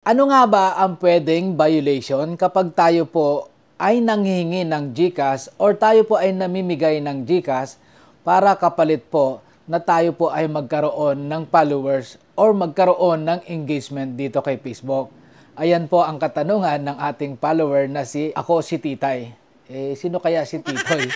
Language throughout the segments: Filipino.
Ano nga ba ang pwedeng violation kapag tayo po ay nanghihingi ng GCash or tayo po ay namimigay ng GCash para kapalit po na tayo po ay magkaroon ng followers or magkaroon ng engagement dito kay Facebook? Ayan po ang katanungan ng ating follower na si Titay. Sino kaya si Titoy?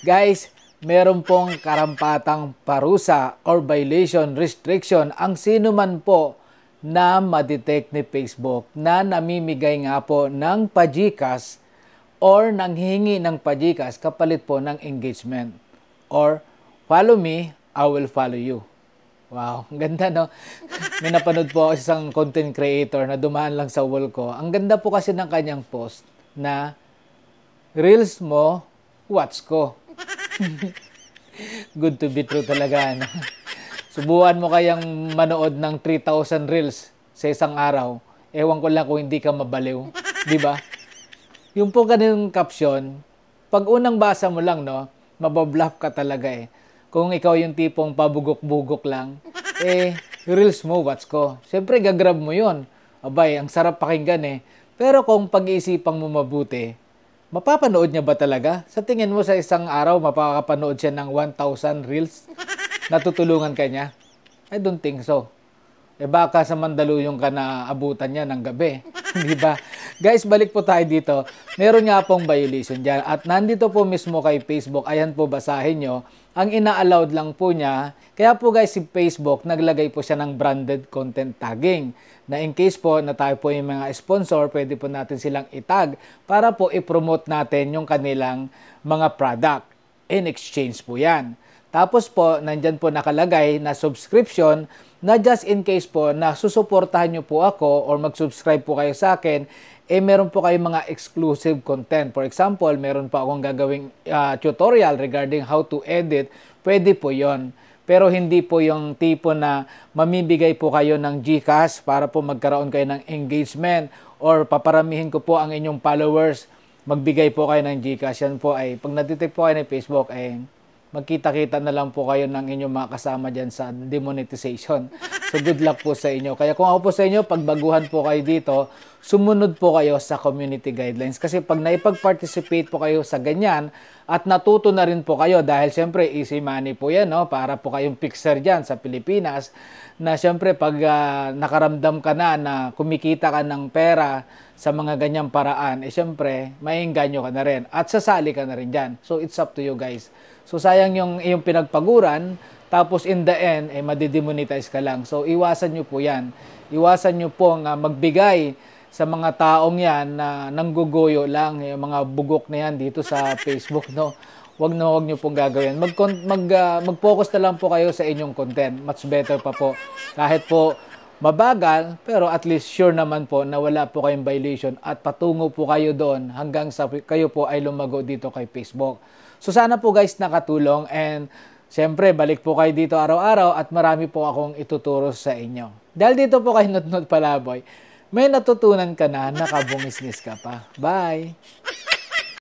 Guys, meron pong karampatang parusa or violation restriction ang sino man po na ma-detect ni Facebook na namimigay nga po ng pa-GCash or nanghihingi ng pa-GCash kapalit po ng engagement. Or, follow me, I will follow you. Wow, ang ganda no? May napanood po ako isang content creator na dumaan lang sa wall ko. Ang ganda po kasi ng kanyang post na Reels mo, watch ko. Good to be true talaga. No? Subukan mo kayang manood ng 3,000 reels sa isang araw. Ewan ko lang kung hindi ka mabaliw. Di ba? Yung po ganung caption, pag unang basa mo lang, no, mababluff ka talaga eh. Kung ikaw yung tipong pabugok-bugok lang, reels mo, watch ko. Siyempre, gagrab mo yon. Abay, ang sarap pakinggan eh. Pero kung pag-iisipang mo mabuti, mapapanood niya ba talaga? Sa tingin mo sa isang araw, mapapanood siya ng 1,000 reels? Natutulungan ka niya? I don't think so. Baka sa Mandaluyong ka na abutan niya ng gabi. Di ba? Guys, balik po tayo dito. Meron nga pong violation dyan. At nandito po mismo kay Facebook. Ayan po, basahin nyo. Ang ina-allowed lang po niya. Kaya po guys, si Facebook, naglagay po siya ng branded content tagging. Na in case po na tayo po yung mga sponsor, pwede po natin silang itag para po i-promote natin yung kanilang mga product. In exchange po yan. Tapos po, nandyan po nakalagay na subscription na just in case po na susuportahan nyo po ako or mag-subscribe po kayo sa akin, meron po kayong mga exclusive content. For example, meron po akong gagawing tutorial regarding how to edit. Pwede po yon. Pero hindi po yung tipo na mamibigay po kayo ng GCash para po magkaroon kayo ng engagement or paparamihin ko po ang inyong followers, magbigay po kayo ng GCash. Yan po ay, pag natitip po kayo ng Facebook, magkita-kita na lang po kayo ng inyong mga kasama dyan sa demonetization. So, good luck po sa inyo. Kaya kung ako po sa inyo, pagbaguhan po kayo dito, sumunod po kayo sa community guidelines. Kasi pag naipag-participate po kayo sa ganyan, at natuto na rin po kayo, dahil syempre, easy money po yan, no? Para po kayong fixer dyan sa Pilipinas, na syempre, pag nakaramdam ka na kumikita ka ng pera sa mga ganyang paraan, syempre, maiengganyo ka na rin. At sasali ka na rin dyan. So, it's up to you guys. So, sayang yung pinagpaguran, tapos in the end, madidemonetize ka lang. So, iwasan nyo po yan. Iwasan nyo po magbigay sa mga taong yan na nanggugoyo lang, yung mga bugok na yan dito sa Facebook, no? Wag nyo pong gagawin. Mag-focus na lang po kayo sa inyong content. Much better pa po. Kahit po mabagal, pero at least sure naman po na wala po kayong violation at patungo po kayo doon hanggang sa kayo po ay lumago dito kay Facebook. So sana po guys nakatulong and siyempre balik po kayo dito araw-araw at marami po akong ituturo sa inyo. Dahil dito po kay Notnot Palaboy, may natutunan ka na, nakabungis-ngis ka pa. Bye!